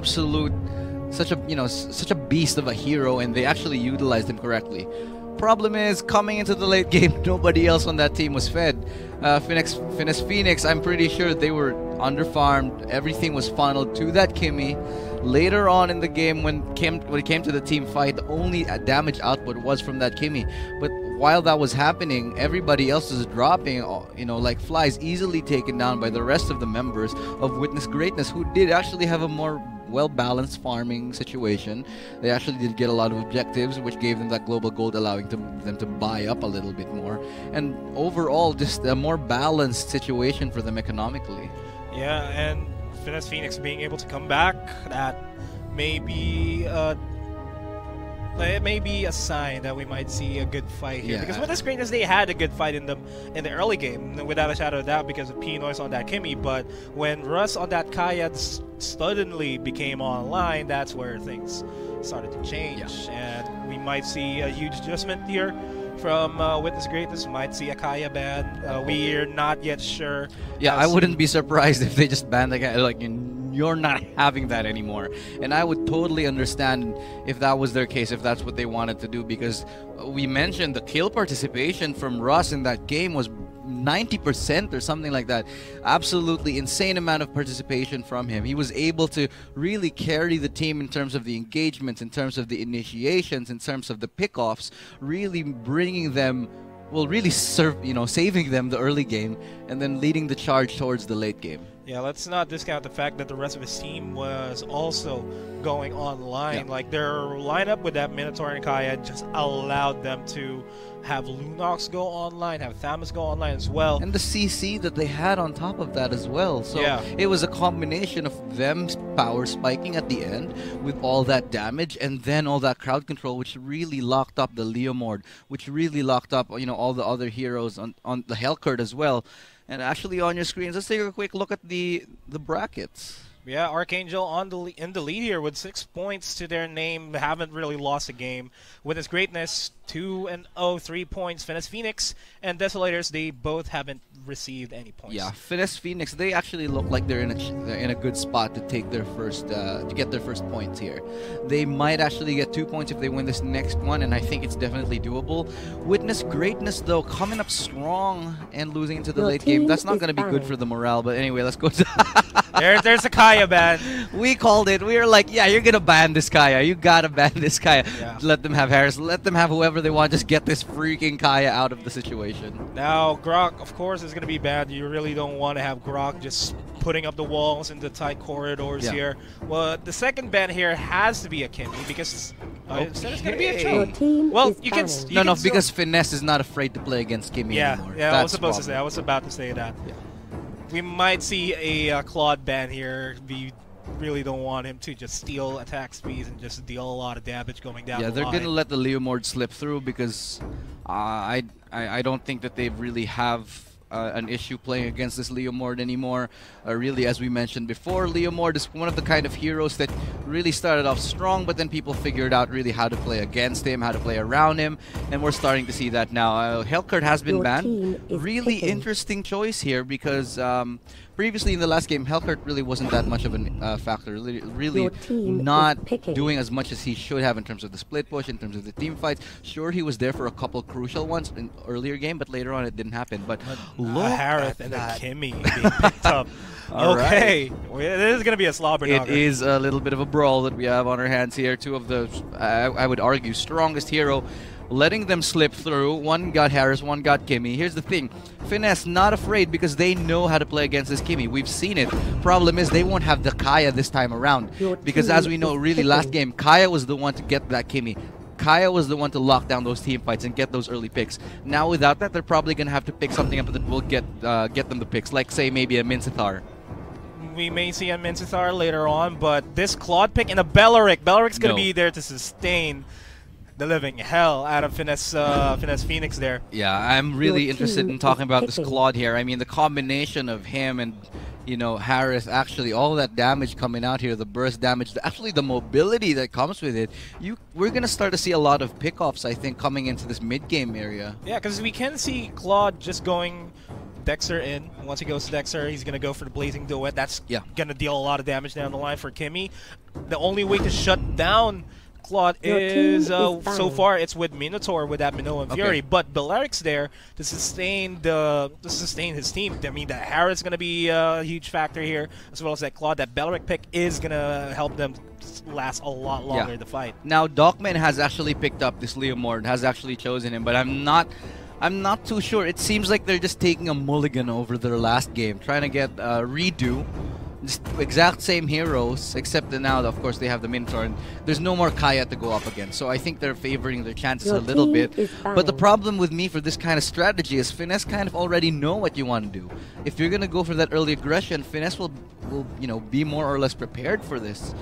absolute, such a beast of a hero, and they actually utilized him correctly. Problem is, coming into the late game, nobody else on that team was fed. FNS Phoenix, I'm pretty sure they were underfarmed. Everything was funneled to that Kimmy. Later on in the game, when it came to the team fight, the only damage output was from that Kimmy. But while that was happening, everybody else is dropping, like flies, easily taken down by the rest of the members of Witness Greatness, who did actually have a more well-balanced farming situation. They actually did get a lot of objectives, which gave them that global gold, allowing them to buy up a little bit more. And overall, just a more balanced situation for them economically. Yeah, and FNS Phoenix being able to come back, that may be it may be a sign that we might see a good fight here. Yeah. Because with this Greatness, they had a good fight in the early game, without a shadow of doubt, because of Pinoy's on that Kimmy. But when Russ on that Kaya suddenly became online, that's where things started to change. Yeah. And we might see a huge adjustment here from Witness Greatness. Might see a Kaya ban. We're not yet sure. Yeah, I wouldn't be surprised if they just banned the guy. Like, you're not having that anymore. And I would totally understand if that was their case, if that's what they wanted to do, because we mentioned the kill participation from Russ in that game was 90% or something like that. Absolutely insane amount of participation from him. He was able to really carry the team in terms of the engagements, in terms of the initiations, in terms of the pickoffs, really bringing them, well, really saving them the early game and then leading the charge towards the late game. Yeah, let's not discount the fact that the rest of his team was also going online. Yeah. Like, their lineup with that Minotaur and Kaya just allowed them to have Lunox go online, have Thamus go online as well. And the CC that they had on top of that as well. So yeah, it was a combination of them power spiking at the end with all that damage, and then all that crowd control, which really locked up the Leomord, which really locked up, all the other heroes on the Hellcurt as well. And actually on your screens, let's take a quick look at the brackets. Yeah, Archangel in the lead here with 6 points to their name. Haven't really lost a game. With his Greatness, 2-0, 3 points. FNS Phoenix and Desolators, they both haven't received any points. Yeah, FNS Phoenix, they actually look like they're in a good spot to take their first to get their first points here. They might actually get 2 points if they win this next one, and I think it's definitely doable. Witness Greatness though, coming up strong and losing into the late game. That's not going to be good for the morale. But anyway, let's go to there's a Kaya ban. We called it. We were like, yeah, you're gonna ban this Kaya. You gotta ban this Kaya. Yeah. Let them have Harris. Let them have whoever they want. Just get this freaking Kaya out of the situation. Now, Grok, of course, is gonna be bad. You really don't want to have Grok just putting up the walls in the tight corridors here. Well, the second ban here has to be a Kimmy, because instead it's gonna be a Cho. Well, you can no, because Finesse is not afraid to play against Kimmy anymore. Yeah, I was supposed to say. I was about to say that. Yeah. We might see a Claude ban here. We really don't want him to just steal attack speeds and just deal a lot of damage going down the line. Yeah, they're going to let the Leomord slip through, because I don't think that they really have an issue playing against this Leomord anymore. Really, as we mentioned before, Leomord is one of the kind of heroes that really started off strong, but then people figured out really how to play against him, how to play around him, and we're starting to see that now. Hellcurt has been banned. Really interesting choice here, because previously in the last game, Hellcurt really wasn't that much of a factor. Really not doing as much as he should have in terms of the split push, in terms of the team fights. Sure, he was there for a couple crucial ones in earlier game, but later on it didn't happen. But look Harith at and that. a Kimmy being picked up. Okay, this is going to be a slobber knocker. It is a little bit of a brawl that we have on our hands here. Two of the, I would argue, strongest hero, letting them slip through. One got Harris, one got Kimmy. Here's the thing. Finesse not afraid, because they know how to play against this Kimmy. We've seen it. Problem is, they won't have the Kaya this time around. Because as we know, really last game, Kaya was the one to get that Kimmy. Kaya was the one to lock down those team fights and get those early picks. Now without that, they're probably going to have to pick something up that will get them the picks. Like, say, maybe a Mincithar. We may see a Mincithar later on, but this Claude pick and a Bellaric. Bellaric's going to be there to sustain the living hell out of FNS Phoenix there. Yeah, I'm really interested in talking about this Claude here. I mean, the combination of him and, Harris, actually, all that damage coming out here, the burst damage, actually the mobility that comes with it, we're going to start to see a lot of pickoffs, I think, coming into this mid-game area. Yeah, because we can see Claude just going Dexter in. Once he goes to Dexter, he's going to go for the Blazing Duet. That's going to deal a lot of damage down the line for Kimmy. The only way to shut down Claude is so far it's with Minotaur with that Minoa and Fury, but Belaric's there to sustain his team. I mean, that Harris is going to be a huge factor here, as well as that Claude. That Belaric pick is going to help them last a lot longer in the fight. Now Dogman has actually picked up this Leomord, has actually chosen him, but I'm not too sure. It seems like they're just taking a mulligan over their last game, trying to get redo. Just exact same heroes, except that now, of course, they have the Minotaur, and there's no more Kaya to go up against. So I think they're favoring their chances a little bit. But the problem with me for this kind of strategy is Finesse kind of already know what you want to do. If you're gonna go for that early aggression, Finesse will be more or less prepared for this.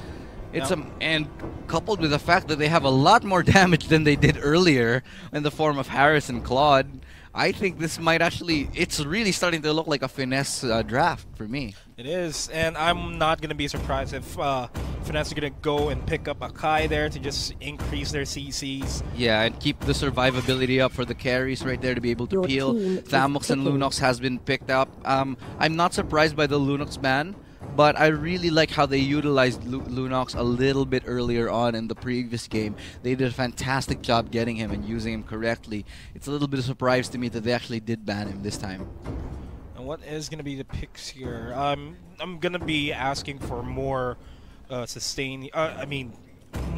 It's and coupled with the fact that they have a lot more damage than they did earlier in the form of Harris and Claude, I think this might actually, it's really starting to look like a Finesse draft for me. It is, and I'm not going to be surprised if Finesse are going to go and pick up Akai there to just increase their CCs. Yeah, and keep the survivability up for the carries right there to be able to peel. Thamox and Lunox has been picked up. I'm not surprised by the Lunox ban, but I really like how they utilized Lunox a little bit earlier on in the previous game. They did a fantastic job getting him and using him correctly. It's a little bit of a surprise to me that they actually did ban him this time. And what is going to be the picks here? I'm going to be asking for more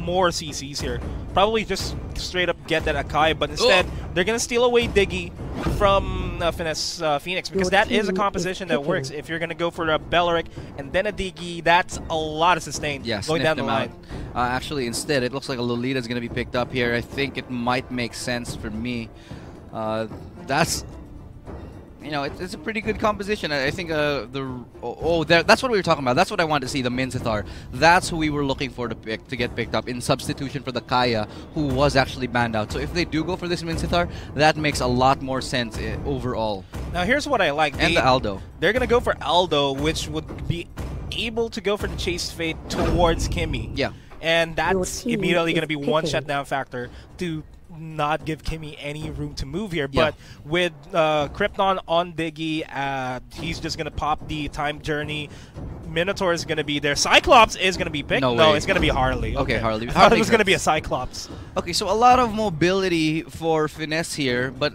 more CCs here. Probably just straight up get that Akai, but instead they're going to steal away Diggy from Finesse Phoenix, because that is a composition that works. If you're going to go for a Belaric and then a Diggy, that's a lot of sustain going down the line. Actually, instead, it looks like a Lolita is going to be picked up here. I think it might make sense for me. That's... it's a pretty good composition. I think that's what we were talking about. That's what I wanted to see, the Minzathar. That's who we were looking for to get picked up in substitution for the Kaya, who was actually banned out. So if they do go for this Minzathar, that makes a lot more sense overall. Now here's what I like. And the Aldo. They're going to go for Aldo, which would be able to go for the Chase Fate towards Kimmy. Yeah. And that's immediately going to be one shutdown factor to not give Kimmy any room to move here. But with Krypton on Diggy, he's just going to pop the time journey. Minotaur is going to be there. Cyclops is going to be picked. No, it's going to be Harley. Okay, Harley. I thought it was going to be a Cyclops. Okay, so a lot of mobility for Finesse here, but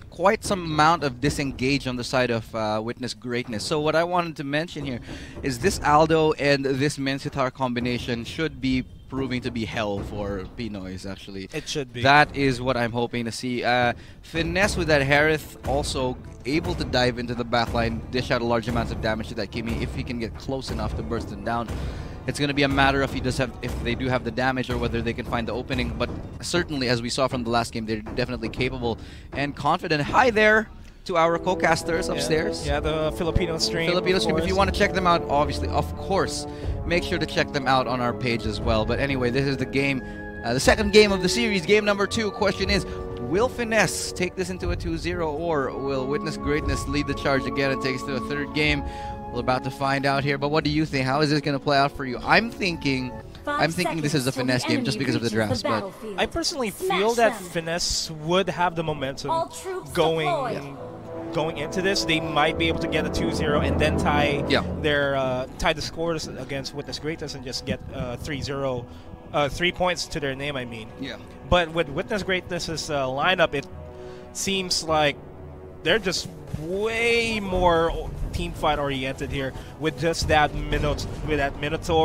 quite some amount of disengage on the side of Witness Greatness. So what I wanted to mention here is this Aldo and this Minzathar combination should be proving to be hell for Pinoys, actually. It should be. That is what I'm hoping to see. Finesse with that Harith also able to dive into the backline, dish out a large amount of damage to that Kimmy if he can get close enough to burst him down. It's going to be a matter of if they do have the damage or whether they can find the opening. But certainly, as we saw from the last game, they're definitely capable and confident. Hi there to our co-casters upstairs. Yeah, the Filipino stream. Filipino stream. If you want to check them out, obviously, of course, make sure to check them out on our page as well. But anyway, this is the game, the second game of the series, game number 2. Question is, will Finesse take this into a 2-0, or will Witness Greatness lead the charge again and take us to a third game? We're about to find out here. But what do you think? How is this going to play out for you? I'm thinking this is a Finesse game just because of the drafts. But I personally feel that Finesse would have the momentum going into this. They might be able to get a 2-0 and then tie tie the scores against Witness Greatness and just get 3-0, 3 points to their name, I mean. Yeah. But with Witness Greatness's lineup, it seems like they're just way more team fight oriented here with just that Minotaur,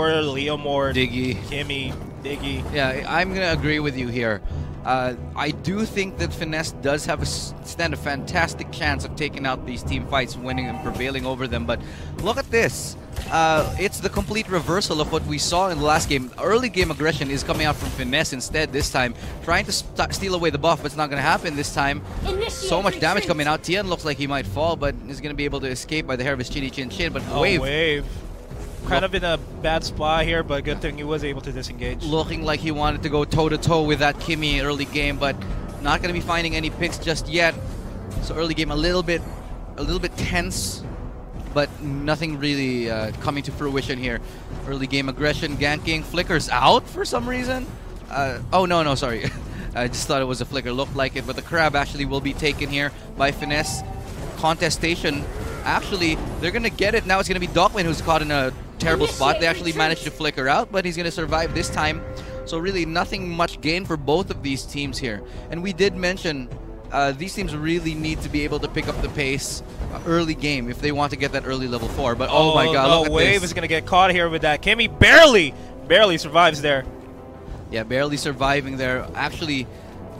Leomord, Diggy, Kimmy, Diggy. Yeah, I'm gonna agree with you here. I do think that Finesse does have stand a fantastic chance of taking out these team fights, winning and prevailing over them. But look at this. It's the complete reversal of what we saw in the last game. Early game aggression is coming out from Finesse instead this time, trying to steal away the buff, but it's not going to happen this time. So much damage coming out. Tien looks like he might fall, but he's going to be able to escape by the hair of his chinny chin chin. But Wave. Kind of in a bad spot here, but good thing he was able to disengage. Looking like he wanted to go toe-to-toe with that Kimmy early game, but not going to be finding any picks just yet. So early game a little bit tense, but nothing really coming to fruition here. Early game aggression, ganking, flickers out for some reason. Oh, no, sorry. I just thought it was a flicker. Looked like it, but the crab actually will be taken here by Finesse. contestation. Actually, they're going to get it. Now it's going to be Dogman who's caught in a terrible spot. They actually managed to flicker out, but he's going to survive this time. So really nothing much gain for both of these teams here. And we did mention these teams really need to be able to pick up the pace early game if they want to get that early level 4. But oh my god, look at Wave this. is going to get caught here with that. Kimmy barely survives there. Yeah, barely surviving there. Actually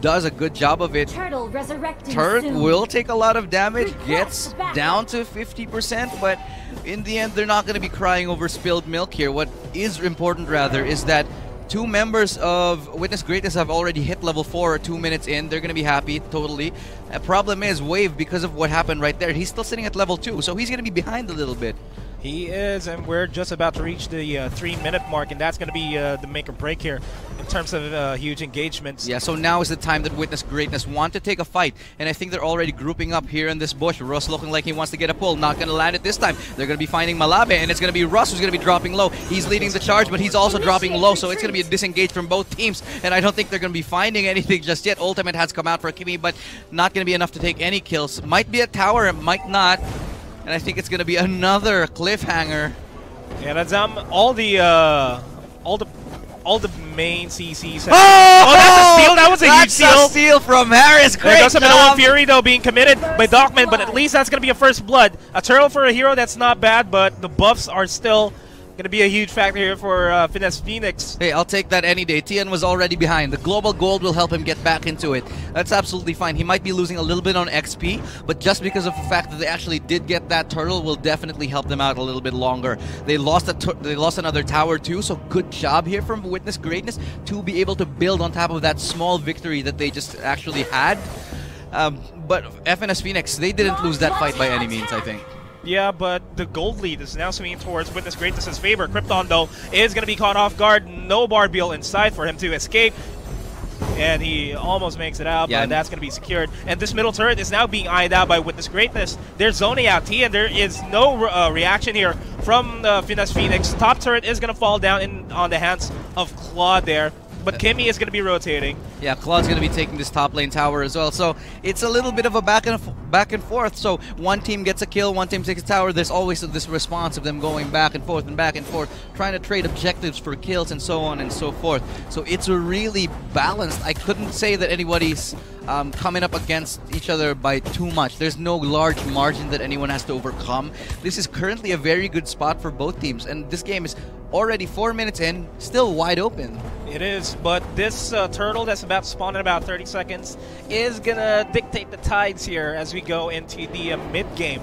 does a good job of it. Turtle resurrecting Turret soon. will take a lot of damage, gets down to 50%, but in the end, they're not going to be crying over spilled milk here. What is important, rather, is that 2 members of Witness Greatness have already hit level 4 2 minutes in. They're going to be happy, totally. The problem is, Wave, because of what happened right there, he's still sitting at level 2, so he's going to be behind a little bit. He is, and we're just about to reach the 3-minute mark, and that's going to be the make or break here in terms of huge engagements. Yeah, so now is the time that Witness Greatness want to take a fight, and I think they're already grouping up here in this bush. Russ looking like he wants to get a pull, not going to land it this time. They're going to be finding Malabe, and it's going to be Russ who's going to be dropping low. He's leading the charge, but he's also dropping low, so it's going to be a disengage from both teams, and I don't think they're going to be finding anything just yet. Ultimate has come out for Kimi, but not going to be enough to take any kills. Might be a tower, it might not. And I think it's going to be another cliffhanger. Yeah, that's all the main CCs. Oh, that's a steal. That was a huge steal. That's a steal from Harris. Great There goes some job. Fury though being committed by Dogman, but at least that's going to be a first blood. A turtle for a hero, that's not bad, but the buffs are still going to be a huge factor here for FNS Phoenix. Hey, I'll take that any day. Tien was already behind. The global gold will help him get back into it. That's absolutely fine. He might be losing a little bit on XP, but just because of the fact that they actually did get that turtle will definitely help them out a little bit longer. They lost another tower too, so good job here from Witness Greatness to be able to build on top of that small victory that they just actually had. But FNS Phoenix, they didn't lose that fight by any means, I think. Yeah, but the gold lead is now swinging towards Witness Greatness's favor. Krypton, though, is going to be caught off guard. No Barbiel inside for him to escape. And he almost makes it out, but that's going to be secured. And this middle turret is now being eyed out by Witness Greatness. They're zoning out T, and there is no reaction here from FNS Phoenix. Top turret is going to fall down on the hands of Claude there. But Kimmy is going to be rotating. Yeah, Claude's going to be taking this top lane tower as well. So it's a little bit of a back and forth. So one team gets a kill, one team takes a tower. There's always this response of them going back and forth, trying to trade objectives for kills and so on and so forth. So it's really balanced. I couldn't say that anybody's coming up against each other by too much. There's no large margin that anyone has to overcome. This is currently a very good spot for both teams, and this game is already 4 minutes in, still wide open. It is, but this turtle that's about to spawn in about 30 seconds is going to dictate the tides here as we go into the mid-game.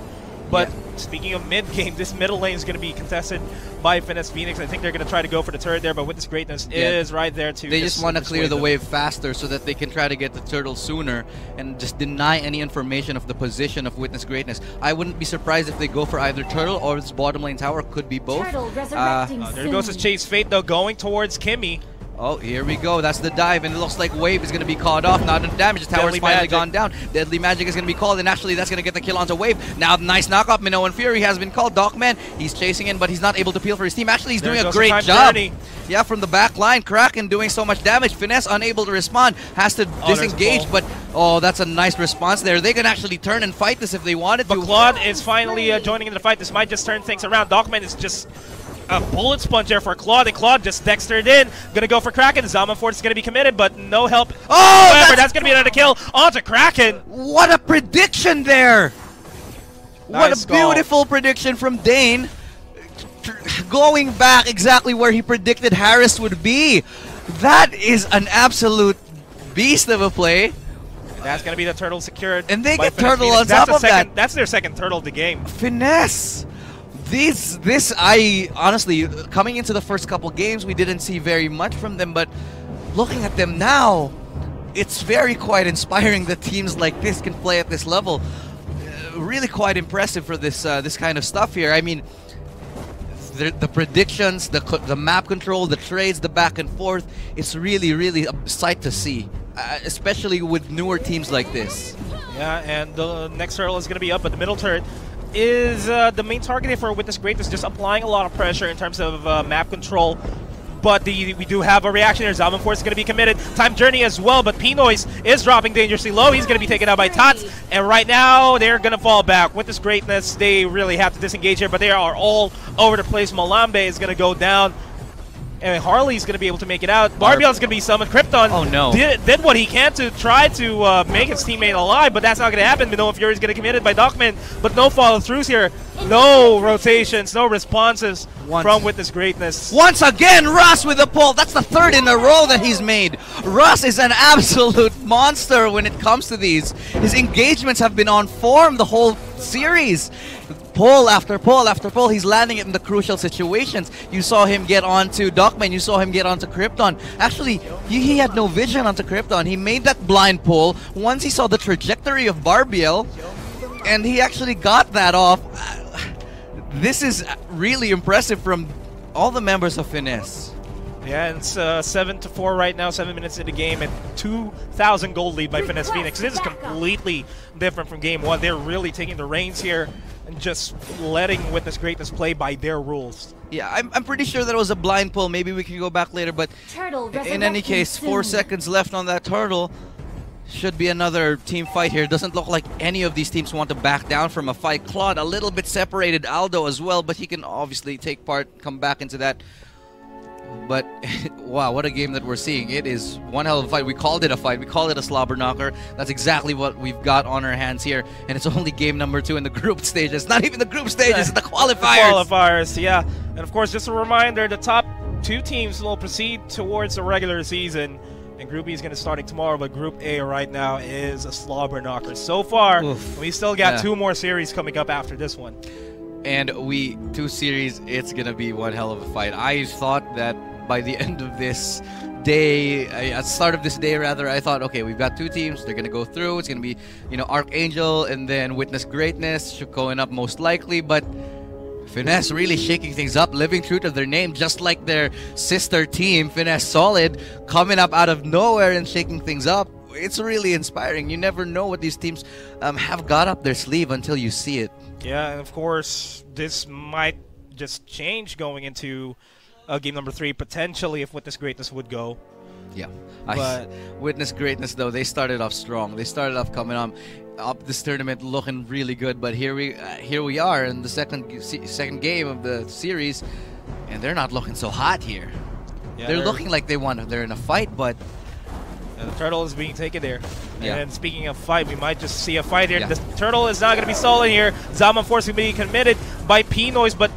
But speaking of mid-game, this middle lane is going to be contested by FNS Phoenix. I think they're going to try to go for the turret there, but Witness Greatness is right there to They just want to clear the wave faster so that they can try to get the turtle sooner and just deny any information of the position of Witness Greatness. I wouldn't be surprised if they go for either turtle or this bottom lane tower. Could be both. Turtle resurrecting there goes his Chase Fate, though, going towards Kimmy. Oh, here we go. That's the dive, and it looks like Wave is going to be caught off. Not enough damage. The tower's finally gone down. Deadly Magic is going to be called, and actually that's going to get the kill onto Wave. Now, nice knockoff. Minnow and Fury has been called. Dogman, he's chasing in, but he's not able to peel for his team. Actually, he's doing a great job. Yeah, from the back line. Kraken doing so much damage. Finesse unable to respond. Has to disengage, but that's a nice response there. They can actually turn and fight this if they wanted to. But Claude is finally joining in the fight. This might just turn things around. Dogman is just a bullet sponge there for Claude, and Claude just dextered in. Gonna go for Kraken. Zaman Force is gonna be committed, but no help. Oh, however, that's gonna be another kill onto Kraken. What a prediction there! Nice what a beautiful prediction from Dane. Going back exactly where he predicted Harris would be. That is an absolute beast of a play. That's gonna be the turtle secured. And they get turtle on top of that. That's their second turtle of the game. Finesse. I honestly, coming into the first couple games, we didn't see very much from them, but looking at them now, it's very quite inspiring that teams like this can play at this level. Really quite impressive for this this kind of stuff here. I mean, the predictions, the map control, the trades, the back and forth, it's really a sight to see, especially with newer teams like this. Yeah, and the next turtle is going to be up, but the middle turret is the main target for Witness Greatness, just applying a lot of pressure in terms of map control. but we do have a reaction here. Zaman Force is going to be committed. Time Journey as well, but Pinoy's is dropping dangerously low. He's going to be taken out by Tots, and right now they're going to fall back. With this greatness, they really have to disengage here, but they are all over the place. Malambe is going to go down. And Harley's going to be able to make it out. Barbiel's going to be summoned. Krypton did what he can to try to make his teammate alive, but that's not going to happen. Minoan Fury is going to be committed by Dockman, but no follow-throughs here. No rotations, no responses from Witness Greatness. Once again, Russ with the pull. That's the third in a row that he's made. Russ is an absolute monster when it comes to these. His engagements have been on form the whole series. Pull after pull after pull, he's landing it in the crucial situations. You saw him get onto Dockman, you saw him get onto Krypton. Actually, he had no vision onto Krypton. He made that blind pull once he saw the trajectory of Barbiel, and he actually got that off. This is really impressive from all the members of FNS. Yeah, it's 7-4 right now, 7 minutes in the game, and 2,000 gold lead by FNS Phoenix. This is completely different from game one. They're really taking the reins here and just letting Witness Greatness play by their rules. Yeah, I'm pretty sure that it was a blind pull. Maybe we can go back later, but in any case, 4 seconds left on that turtle. Should be another team fight here. Doesn't look like any of these teams want to back down from a fight. Claude a little bit separated, Aldo as well, but he can obviously take part, come back into that. But wow, what a game that we're seeing. It is one hell of a fight. We called it a fight. We called it a slobber knocker. That's exactly what we've got on our hands here. And it's only game number 2 in the group stages. Not even the group stages, it's the qualifiers. The qualifiers, yeah. And of course, just a reminder, the top 2 teams will proceed towards the regular season. And Group E is going to be starting tomorrow, but Group A right now is a slobber knocker. So far, we still got 2 more series coming up after this one. And 2 series, it's going to be one hell of a fight. I thought that by the end of this day, at the start of this day rather, I thought, okay, we've got 2 teams. They're going to go through. It's going to be, Archangel and then Witness Greatness going up most likely. But FNS really shaking things up, living true to their name, just like their sister team, FNS Solid, coming up out of nowhere and shaking things up. It's really inspiring. You never know what these teams have got up their sleeve until you see it. Yeah, and of course, this might just change going into game number 3, potentially, if Witness Greatness would go. Yeah. But Witness Greatness, though, they started off strong. They started off coming up this tournament looking really good, but here we are in the second game of the series, and they're not looking so hot here. Yeah, they're looking like they're in a fight, but the turtle is being taken there. Yeah. And speaking of fight, we might just see a fight here. Yeah. The turtle is not going to be stolen here. Zaman Force will be committed by Pinoy's, by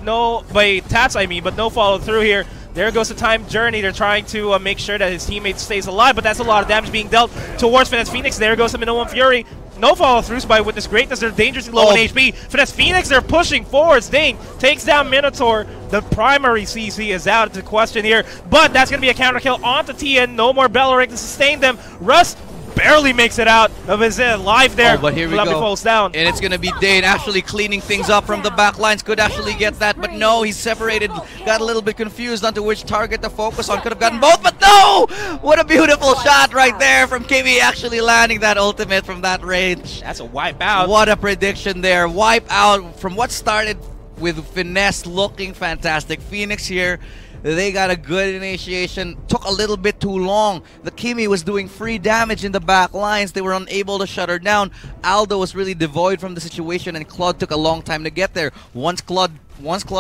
Tats, but no follow through here. There goes the time journey. They're trying to make sure that his teammate stays alive, but that's a lot of damage being dealt towards FNS Phoenix. There goes the Minoan Fury. No follow-throughs by Witness Greatness. They're dangerously low on HP. FNS Phoenix, they're pushing forward. Dane takes down Minotaur. The primary CC is out of the question here, but that's going to be a counter kill onto TN. No more Belleric to sustain them. Russ barely makes it out of his life there. But here we go. Falls down. And it's going to be Dane actually cleaning things up from the back lines. Could actually get that, but no, he's separated. Got a little bit confused onto which target to focus on. Could have gotten both, but no! What a beautiful shot right there from Kimi, actually landing that ultimate from that range. That's a wipe out. What a prediction there. Wipe out from what started with Finesse looking fantastic. Phoenix here, they got a good initiation. Took a little bit too long. The Kimi was doing free damage in the back lines. They were unable to shut her down. Aldo was really devoid from the situation, and Claude took a long time to get there. Once Claude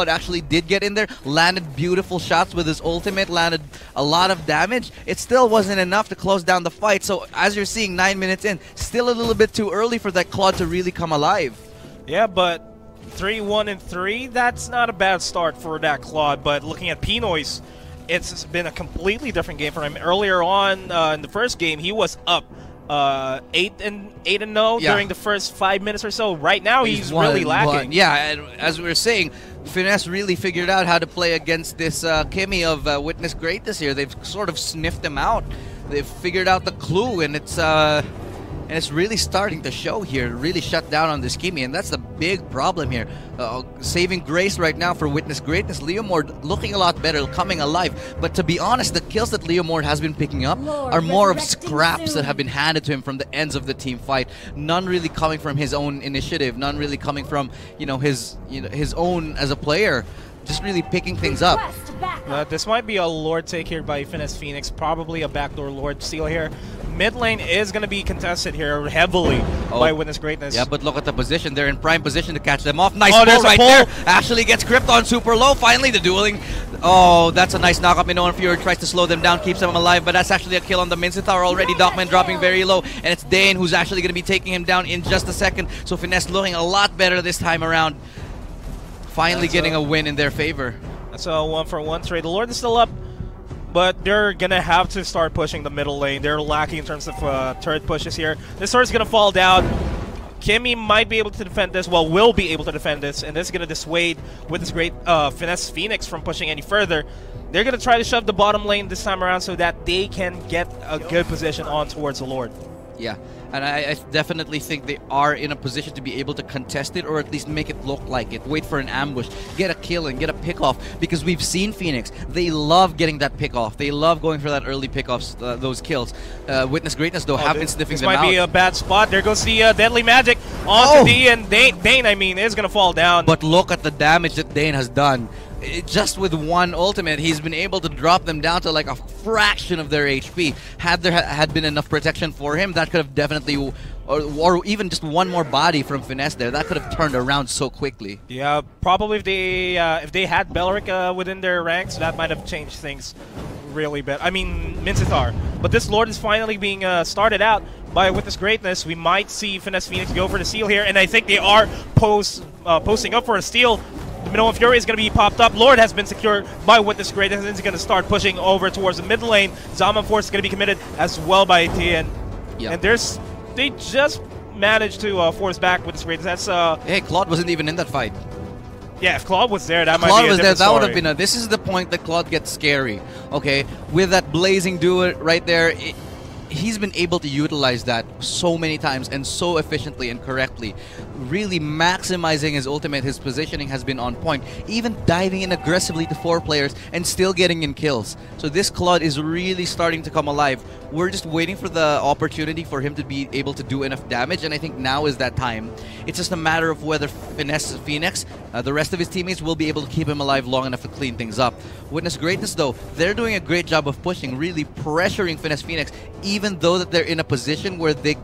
actually did get in there, landed beautiful shots with his ultimate, landed a lot of damage, it still wasn't enough to close down the fight. So as you're seeing, 9 minutes in, still a little bit too early for that Claude to really come alive. Yeah, but 3-1-3, that's not a bad start for that Claude, but looking at Pinoy's, it's been a completely different game for him. Earlier on in the first game, he was up 8-0 during the first 5 minutes or so. Right now, he's really lacking. Yeah, and as we were saying, Finesse really figured out how to play against this Kimi of Witness Greatness here. They've sort of sniffed him out. They've figured out the clue, and it's really starting to show here, really shut down on this Kimi, and that's the big problem here. Saving grace right now for Witness Greatness. Leomord looking a lot better, coming alive, but to be honest, the kills that Leomord has been picking up are more of scraps that have been handed to him from the ends of the team fight. None really coming from his own initiative, none really coming from his own as a player. just really picking things up. Request backup. This might be a Lord take here by FNS Phoenix, probably a backdoor Lord steal here. Mid lane is going to be contested here heavily by Witness Greatness. Yeah, but look at the position. They're in prime position to catch them off. Nice Oh, pull there's a right pull. there. Ashley gets gripped on super low. Finally, the dueling. Oh, that's a nice knockup. Minoan Fury tries to slow them down, keeps them alive, but that's actually a kill on the Mincetar already. Dogman dropping very low, and it's Dane who's actually going to be taking him down in just a second. So Finesse looking a lot better this time around. Finally getting a win in their favor. That's a 1-for-1 trade. The Lord is still up, but they're going to have to start pushing the middle lane. They're lacking in terms of turret pushes here. This turret's going to fall down. Kimmy might be able to defend this, well, will be able to defend this, and this is going to dissuade with this great Finesse Phoenix from pushing any further. They're going to try to shove the bottom lane this time around so that they can get a good position on towards the Lord. Yeah, and I definitely think they are in a position to be able to contest it, or at least make it look like it. Wait for an ambush, get a kill and get a pick off, because we've seen Phoenix. They love getting that pick off. They love going for that early pick offs, those kills. Witness Greatness though have been sniffing them out. This might be a bad spot. There goes the Deadly Magic onto D, and Dane, I mean, is going to fall down. But look at the damage that Dane has done. Just with one ultimate, he's been able to drop them down to like a fraction of their HP. Had there had been enough protection for him, that could have definitely, or even just one more body from Finesse there, that could have turned around so quickly. Yeah, probably if they had Belric within their ranks, that might have changed things really bad. I mean, Mincetar. But this Lord is finally being started out by Witness Greatness. We might see Finesse Phoenix go for the steal here, and I think they are posting up for a steal. The Minoan Fury is going to be popped up. Lord has been secured by Witness Greatness, and he's going to start pushing over towards the mid lane. Zaman Force is going to be committed as well by TN. Yeah. And they just managed to force back Witness Greatness. That's Hey, Claude wasn't even in that fight. yeah, if Claude was there, that might Claude be a was there. different That would story. have been this is the point that Claude gets scary. Okay, with that blazing duet right there. He's been able to utilize that so many times and so efficiently and correctly, really maximizing his ultimate. His positioning has been on point, even diving in aggressively to 4 players and still getting in kills. So this Claude is really starting to come alive. We're just waiting for the opportunity for him to be able to do enough damage, and I think now is that time. It's just a matter of whether Finesse Phoenix, the rest of his teammates, will be able to keep him alive long enough to clean things up. Witness Greatness though, they're doing a great job of pushing, really pressuring Finesse Phoenix, even though that they're in a position where they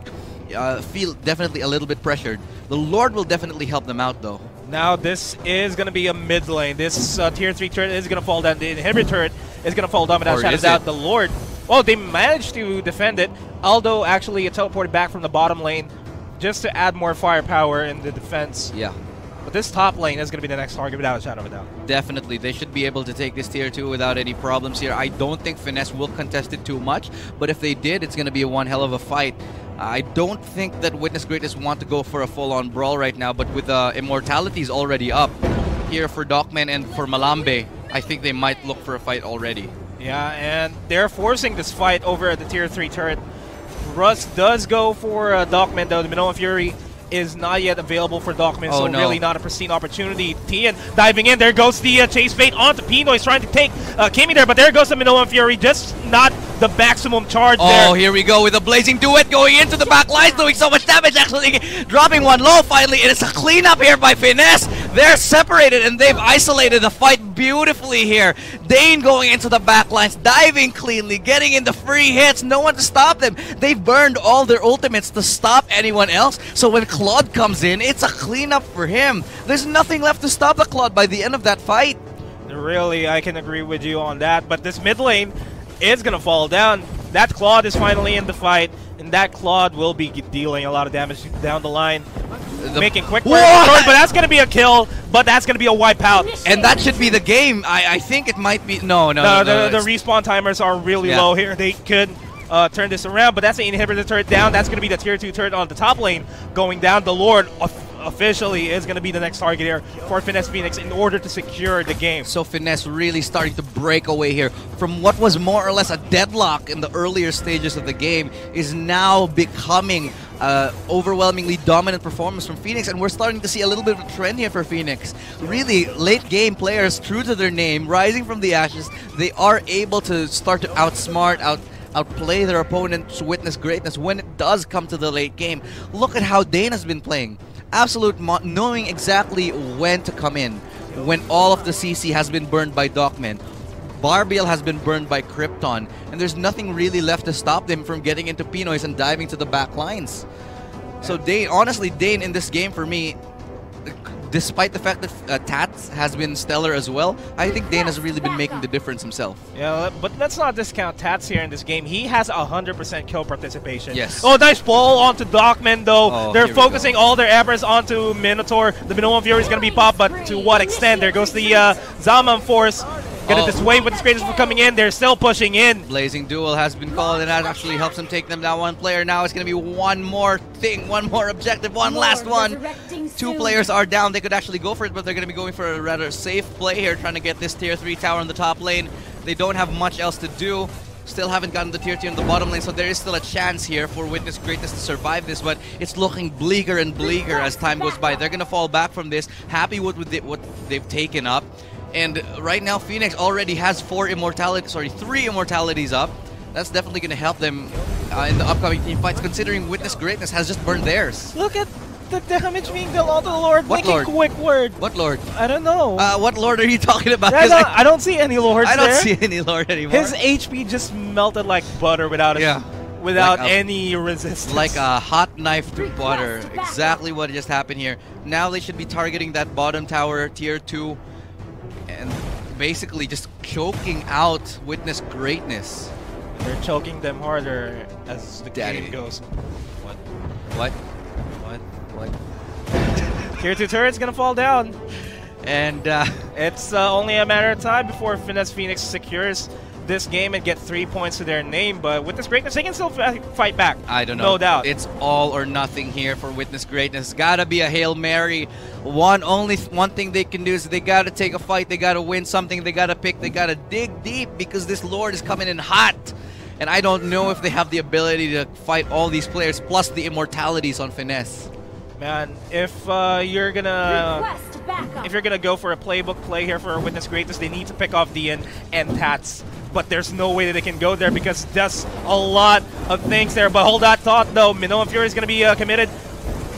feel definitely a little bit pressured. The Lord will definitely help them out though. Now this is going to be a mid lane. This tier 3 turret is going to fall down. The inhibitor turret is going to fall down without shadow doubt. The Lord, well, they managed to defend it. Aldo actually teleported back from the bottom lane just to add more firepower in the defense. Yeah. But this top lane is going to be the next target without a shadow of a doubt. Definitely, they should be able to take this tier 2 without any problems here. I don't think Finesse will contest it too much, but if they did, it's going to be one hell of a fight. I don't think that Witness Greatness want to go for a full-on brawl right now, but with Immortalities already up here for Docman and for Malambe, I think they might look for a fight already. Yeah, and they're forcing this fight over at the tier 3 turret. Russ does go for Docman though. The Minoan Fury is not yet available for Docman, so really not a pristine opportunity. Tian diving in. There goes the chase bait onto Pino. He's trying to take Kimmy there, but there goes the Minoan Fury. Just not the maximum charge there. Oh, here we go with a blazing duet going into the back lines, doing so much damage, actually dropping one low finally, and it's a cleanup here by Finesse. They're separated and they've isolated the fight beautifully here. Dane going into the back lines, diving cleanly, getting in the free hits, no one to stop them. They've burned all their ultimates to stop anyone else, so when Claude comes in, it's a cleanup for him. There's nothing left to stop the Claude by the end of that fight. Really, I can agree with you on that, but this mid lane is going to fall down. That Claude is finally in the fight, and that Claude will be dealing a lot of damage down the line. Making quick work, but that's going to be a kill, but that's going to be a wipeout. And that should be the game. I think it might be. No. The respawn timers are really low here. They could turn this around, but that's the inhibitor turret down. That's going to be the tier 2 turret on the top lane going down. The Lord officially is going to be the next target here for Finesse Phoenix in order to secure the game. So Finesse really starting to break away here from what was more or less a deadlock in the earlier stages of the game, is now becoming overwhelmingly dominant performance from Phoenix, and we're starting to see a little bit of a trend here for Phoenix. Really late game players, true to their name, rising from the ashes, they are able to start to outplay their opponent's Witness Greatness when it does come to the late game. Look at how Dane has been playing. Absolute knowing exactly when to come in. when all of the CC has been burned by Dogman. Barbiel has been burned by Krypton, and there's nothing really left to stop them from getting into Pinoys and diving to the back lines. So Dane, honestly, Dane in this game for me, despite the fact that Tats has been stellar as well, I think Dane has really been making the difference himself. Yeah, but let's not discount Tats here in this game. He has 100% kill participation. Yes. Oh, nice ball onto Dogman, though. Oh, they're focusing all their efforts onto Minotaur. The Minoan Fury is going to be popped, but to what extent? There goes the Zaman Force. Gonna dissuade with the Greatness from coming in. They're still pushing in. Blazing Duel has been called, and that actually helps them take them down one player. Now it's going to be one more thing, one more objective, one last one. Two players are down. They could actually go for it, but they're going to be going for a rather safe play here, trying to get this tier 3 tower in the top lane. They don't have much else to do. Still haven't gotten the tier 2 in the bottom lane, so there is still a chance here for Witness Greatness to survive this, but it's looking bleaker and bleaker as time goes by. They're going to fall back from this, happy with what they've taken up. And right now, Phoenix already has 3 immortalities up. That's definitely going to help them in the upcoming team fights, considering Witness Greatness has just burned theirs. Look at the damage being dealt onto the Lord. What Make Lord? a quick word. What Lord? I don't know. What Lord are you talking about? I don't see any Lords I don't there. see any Lord anymore. His HP just melted like butter without Like any resistance. Like a hot knife through butter. Exactly what just happened here. Now they should be targeting that bottom tower, tier 2. And basically just choking out Witness Greatness. They're choking them harder as the game goes. What? Tier 2 turret's gonna fall down. And it's only a matter of time before FNS Phoenix secures this game and get 3 points to their name, but Witness Greatness, they can still fight back. I don't know. No doubt. It's all or nothing here for Witness Greatness. Gotta be a Hail Mary. One thing they can do is they gotta take a fight, they gotta win something, they gotta pick, they gotta dig deep because this Lord is coming in hot. And I don't know if they have the ability to fight all these players, plus the immortalities on Finesse. Man, if you're gonna go for a playbook play here for Witness Greatness, they need to pick off Dian and Tats. But there's no way that they can go there because that's a lot of things there. But hold that thought, though. Minoan Fury is going to be committed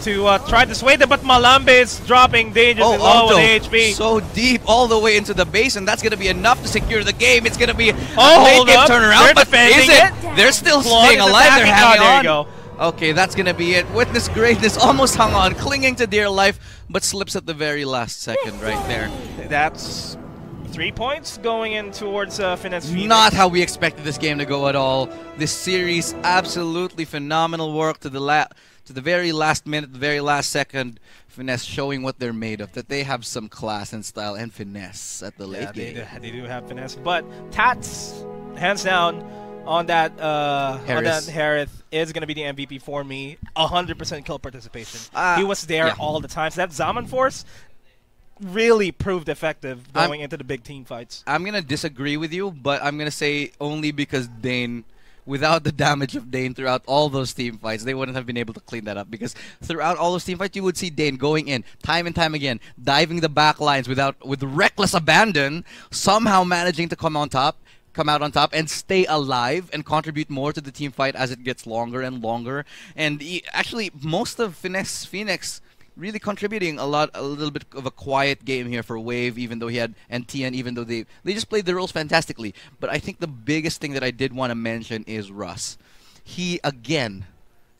to try to sway them, but Malambe is dropping dangerously low with HP. So deep all the way into the base, and that's going to be enough to secure the game. It's going to be a hold late game up. turnaround, They're but is defending it? They're still staying alive. They're hanging there on. You go. Okay, that's going to be it. Witness Greatness almost hung on, clinging to dear life, but slips at the very last second right there. That's 3 points going in towards FNS Phoenix. Not how we expected this game to go at all. This series, absolutely phenomenal work to the very last minute, the very last second. Finesse showing what they're made of, that they have some class and style and finesse at the late game. They do have finesse, but Tats, hands down, on that Harith is going to be the MVP for me. 100% kill participation. He was there all the time. So that Zaman Force really proved effective going into the big team fights. I'm going to disagree with you, but I'm going to say only because Dane, without the damage of Dane throughout all those team fights, they wouldn't have been able to clean that up. Because throughout all those team fights, you would see Dane going in time and time again, diving the back lines with reckless abandon, somehow managing to come out on top and stay alive and contribute more to the team fight as it gets longer and longer. And actually, most of Finesse Phoenix really contributing a little bit of a quiet game here for Wave, even though he had NTN, even though they just played the roles fantastically. But I think the biggest thing that I did want to mention is Russ. He again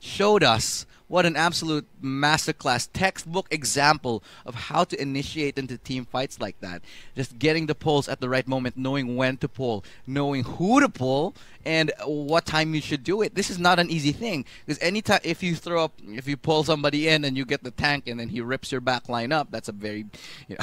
showed us what an absolute masterclass, textbook example of how to initiate into team fights like that. Just getting the pulls at the right moment, knowing when to pull, knowing who to pull, and what time you should do it. This is not an easy thing, because anytime if you pull somebody in and you get the tank and then he rips your back line up, that's a very,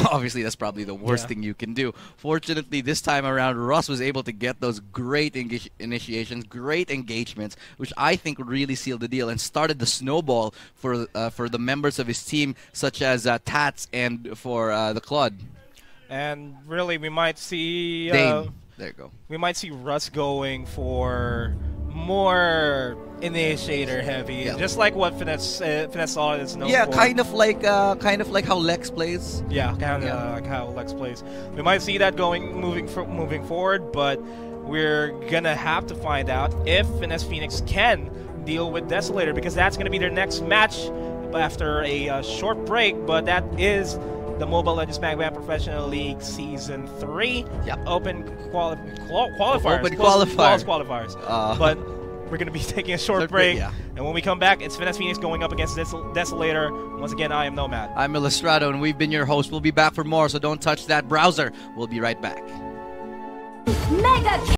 obviously that's probably the worst thing you can do. Fortunately, this time around, Russ was able to get those great initiations, great engagements, which I think really sealed the deal and started the snowball for the members of his team, such as Tats and for the Claude. And really, we might see Dane. There you go. We might see Russ going for more initiator heavy, just like what Finesse Solid is known for. kind of like how Lex plays. Yeah, kind of like how Lex plays. We might see that moving forward, but we're gonna have to find out if Finesse Phoenix can deal with Desolator, because that's gonna be their next match after a short break. But that is the Mobile Legends Magban Professional League Season 3. Yep. Open qualifiers. Open qualifiers. Qualifiers. But we're going to be taking a short break. Yeah. And when we come back, it's FNS Phoenix going up against Desolator. Once again, I am Nomad. I'm Illustrato, and we've been your host. We'll be back for more, so don't touch that browser. We'll be right back. Mega